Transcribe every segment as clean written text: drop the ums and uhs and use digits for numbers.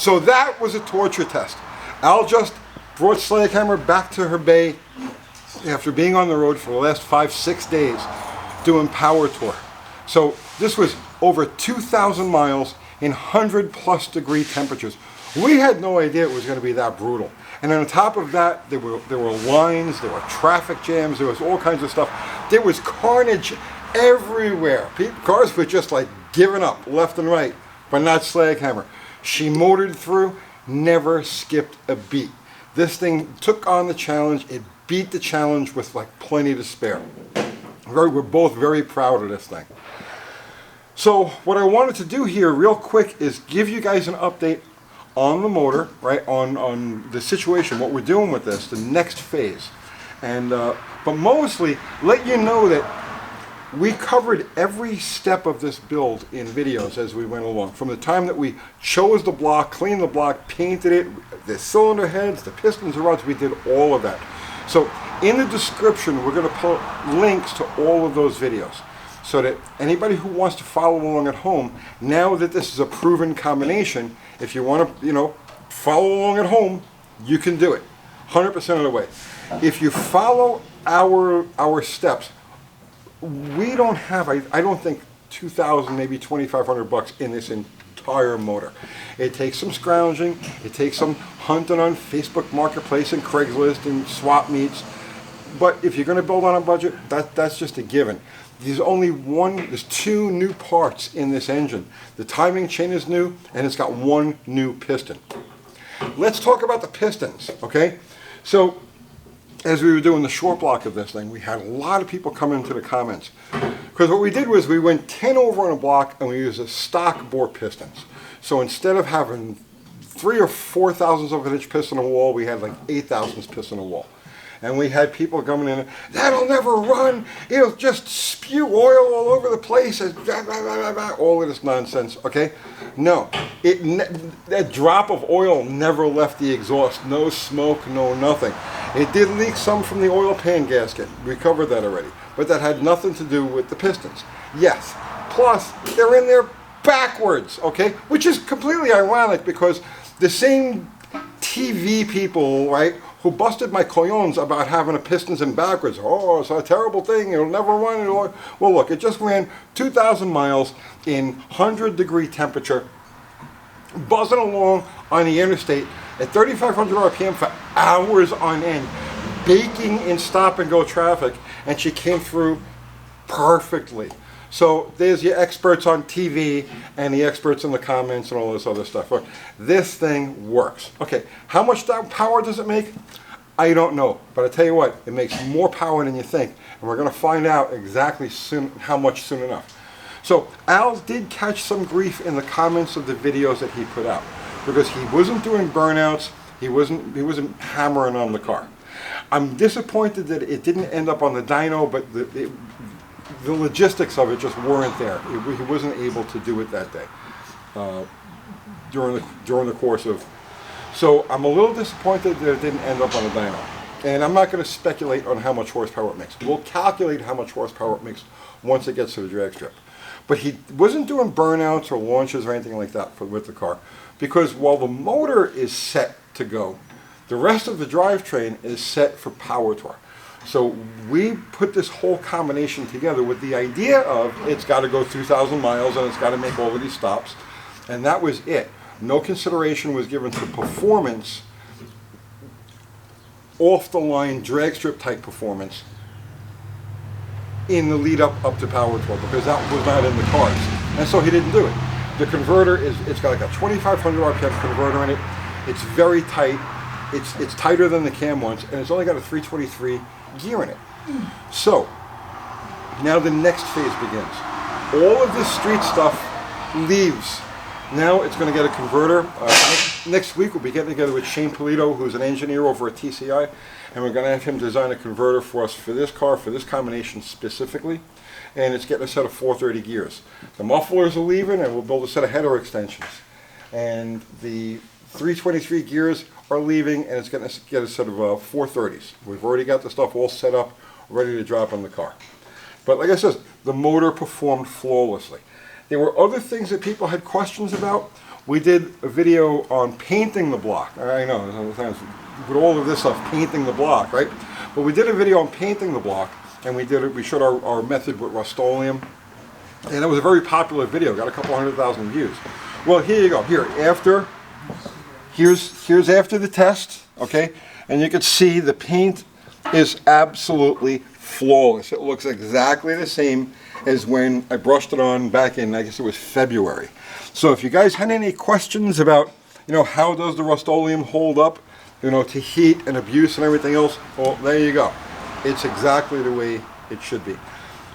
So that was a torture test. Al just brought Slaghammer back to her bay after being on the road for the last 5-6 days doing power tour. So this was over 2,000 miles in 100+ degree temperatures. We had no idea it was going to be that brutal. And on top of that, there were lines, there were traffic jams, there was all kinds of stuff. There was carnage everywhere. Cars were just like giving up left and right, but not Slaghammer. She motored through, never skipped a beat. This thing took on the challenge. It beat the challenge with like plenty to spare. We're both very proud of this thing. So what I wanted to do here real quick is give you guys an update on the motor, right, on the situation, what we're doing with this, the next phase. And but mostly let you know that we covered every step of this build in videos as we went along. From the time that we chose the block, cleaned the block, painted it, the cylinder heads, the pistons, the rods, we did all of that. So in the description, we're going to put links to all of those videos so that anybody who wants to follow along at home, now that this is a proven combination, if you want to, follow along at home, you can do it 100% of the way. If you follow our steps, we don't have, I don't think, 2,000, maybe 2,500 bucks in this entire motor. It takes some scrounging, it takes some hunting on Facebook Marketplace and Craigslist and swap meets, but if you're going to build on a budget, that's just a given. There's 2 new parts in this engine. The timing chain is new, and it's got 1 new piston. Let's talk about the pistons, okay? So, as we were doing the short block of this thing, we had a lot of people come into the comments. Because what we did was we went 10 over on a block and we used a stock bore pistons. So instead of having 3 or 4 thousandths of an inch piston on a wall, we had like 8 thousandths piston on a wall. And we had people coming in, that'll never run, it'll just spew oil all over the place, all of this nonsense, okay? No, that drop of oil never left the exhaust, no smoke, no nothing. It did leak some from the oil pan gasket, we covered that already, but that had nothing to do with the pistons. Yes, plus they're in there backwards, okay? Which is completely ironic because the same TV people, right, who busted my cojones about having the pistons in backwards. Oh, it's a terrible thing, it'll never run. Well, look, it just ran 2,000 miles in 100-degree temperature, buzzing along on the interstate at 3,500 RPM for hours on end, baking in stop-and-go traffic, and she came through perfectly. So there's your experts on TV and the experts in the comments and all this other stuff. Look, this thing works. Okay, how much power does it make? I don't know, but I tell you what, it makes more power than you think, and we're going to find out exactly how much soon enough. So Al did catch some grief in the comments of the videos that he put out because he wasn't doing burnouts, he wasn't hammering on the car. I'm disappointed that it didn't end up on the dyno, but the logistics of it just weren't there. He wasn't able to do it that day during the course of. So I'm a little disappointed that it didn't end up on the dyno. And I'm not going to speculate on how much horsepower it makes. We'll calculate how much horsepower it makes once it gets to the drag strip. But he wasn't doing burnouts or launches or anything like that with the car, because while the motor is set to go, the rest of the drivetrain is set for power torque. So we put this whole combination together with the idea of it's got to go 2,000 miles and it's got to make all of these stops, and that was it. No consideration was given to performance, off-the-line drag strip type performance in the lead up to power torque, because that was not in the cars, and so he didn't do it. The converter it's got like a 2,500 RPM converter in it. It's very tight. It's tighter than the Cam ones, and it's only got a 323 gear in it. So now the next phase begins. All of this street stuff leaves. Now it's going to get a converter. Next week we'll be getting together with Shane Polito, who's an engineer over at TCI, and we're going to have him design a converter for us for this car, for this combination specifically, and it's getting a set of 430 gears. The mufflers are leaving, and we'll build a set of header extensions. And the 323 gears are leaving, and it's going to get a set of 430s. We've already got the stuff all set up, ready to drop on the car. But like I said, the motor performed flawlessly. There were other things that people had questions about. We did a video on painting the block. I know, sometimes with all of this stuff, painting the block, right? But we did a video on painting the block, and we showed our method with Rust-Oleum, and it was a very popular video, got a couple 100,000 views. Well, here you go. Here's after the test, okay? And you can see the paint is absolutely flawless. It looks exactly the same as when I brushed it on back in, I guess it was February. So if you guys had any questions about, how does the Rust-Oleum hold up, to heat and abuse and everything else, well, there you go. It's exactly the way it should be.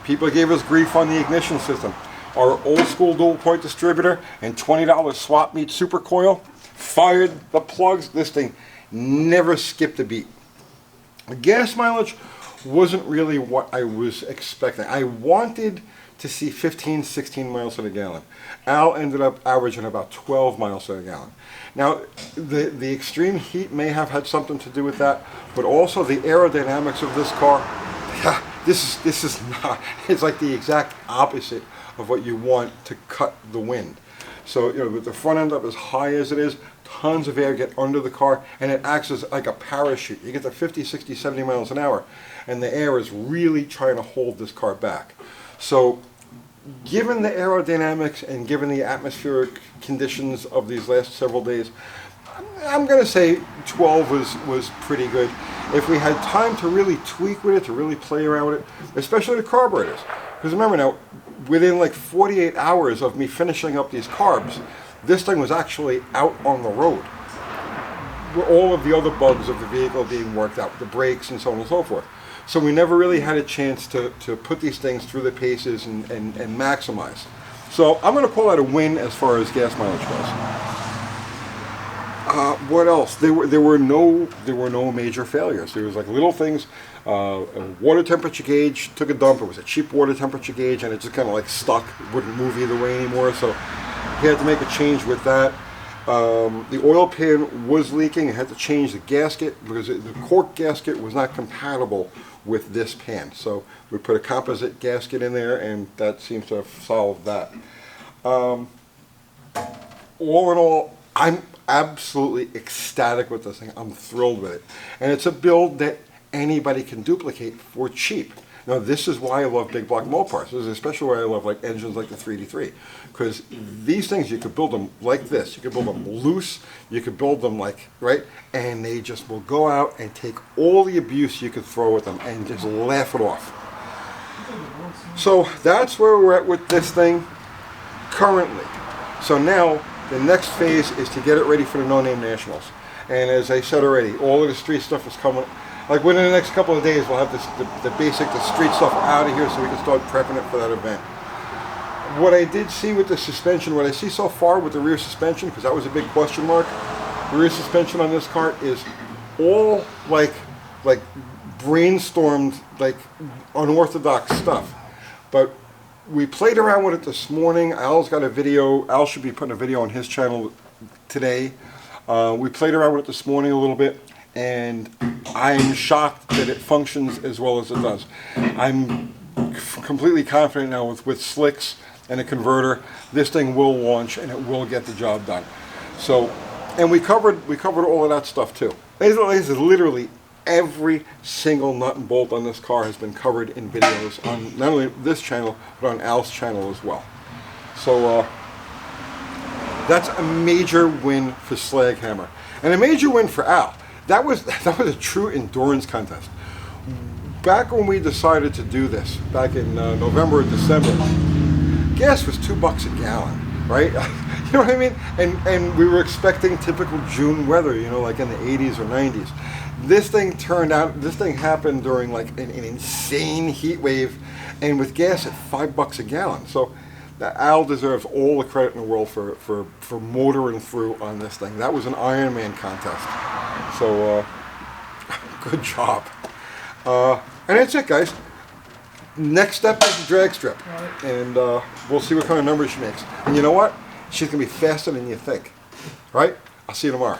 People gave us grief on the ignition system. Our old school dual point distributor and $20 swap meet super coil fired the plugs. This thing never skipped a beat. The gas mileage wasn't really what I was expecting. I wanted to see 15, 16 miles to the gallon. Al ended up averaging about 12 miles to the gallon. Now, the extreme heat may have had something to do with that, but also the aerodynamics of this car, this is not, it's like the exact opposite of what you want to cut the wind. So, with the front end up as high as it is, tons of air get under the car, and it acts as like a parachute. You get to 50, 60, 70 miles an hour, and the air is really trying to hold this car back. So, given the aerodynamics and given the atmospheric conditions of these last several days, I'm going to say 12 was pretty good. If we had time to really tweak with it, to really play around with it, especially the carburetors. Because remember now, within like 48 hours of me finishing up these carbs, this thing was actually out on the road. All of the other bugs of the vehicle being worked out, the brakes and so on and so forth. So we never really had a chance to put these things through the paces and maximize. So I'm going to call that a win as far as gas mileage goes. What else? There were no major failures. There was like little things. A water temperature gauge took a dump. It was a cheap water temperature gauge, and it just kind of like stuck. It wouldn't move either way anymore. So he had to make a change with that. The oil pan was leaking. I had to change the gasket because the cork gasket was not compatible with this pan. So we put a composite gasket in there, and that seems to have solved that. All in all, I'm absolutely ecstatic with this thing. I'm thrilled with it. And it's a build that anybody can duplicate for cheap. Now, this is why I love big block Mopars. This is especially why I love like engines like the 3D3. Because these things, you could build them like this. You could build them loose. You could build them like, right? And they just will go out and take all the abuse you could throw at them and just laugh it off. So that's where we're at with this thing currently. So now, the next phase is to get it ready for the No Name Nationals. And as I said already, all of the street stuff is coming. Like within the next couple of days, we'll have the street stuff out of here so we can start prepping it for that event. What I did see with the suspension, what I see so far with the rear suspension, because that was a big question mark, the rear suspension on this car is all like brainstormed, like unorthodox stuff. But we played around with it this morning. Al's got a video. Al should be putting a video on his channel today. We played around with it this morning a little bit, and I'm shocked that it functions as well as it does. I'm completely confident now with slicks and a converter, this thing will launch and it will get the job done. So, and we covered all of that stuff too. Literally every single nut and bolt on this car has been covered in videos on not only this channel, but on Al's channel as well. So that's a major win for Slaghammer. And a major win for Al. That was a true endurance contest. Back when we decided to do this, back in November or December, gas was $2 a gallon, right? You know what I mean? And we were expecting typical June weather, like in the 80s or 90s. This thing happened during like an insane heat wave, and with gas at $5 a gallon. So Al deserves all the credit in the world for motoring through on this thing. That was an Ironman contest. So good job. And that's it, guys. Next step is the drag strip, and we'll see what kind of numbers she makes. And you know what? She's gonna be faster than you think. Right? I'll see you tomorrow.